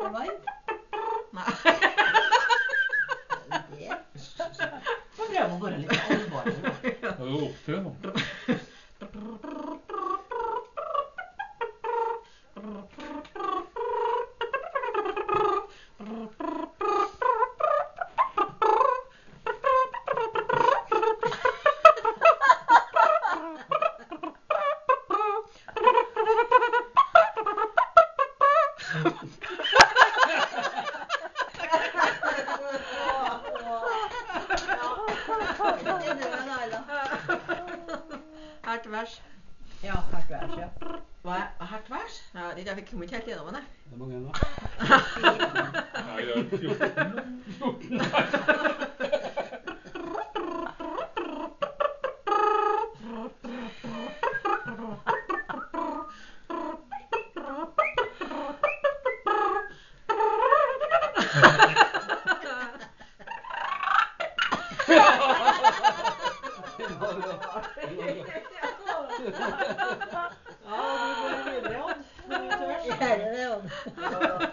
det varmt? Nei. Det. Så prøver man bare litt alvorlig. Det er jo opp til nå. Hertvers. Ja, hertvers, ja. Hva er hertvers? Ja, jeg fikk ikke helt gjennom det. Det er mange nå. Fire. Nei, det er 14. Ja, du går videre, Odd. Ja, det er det, Odd.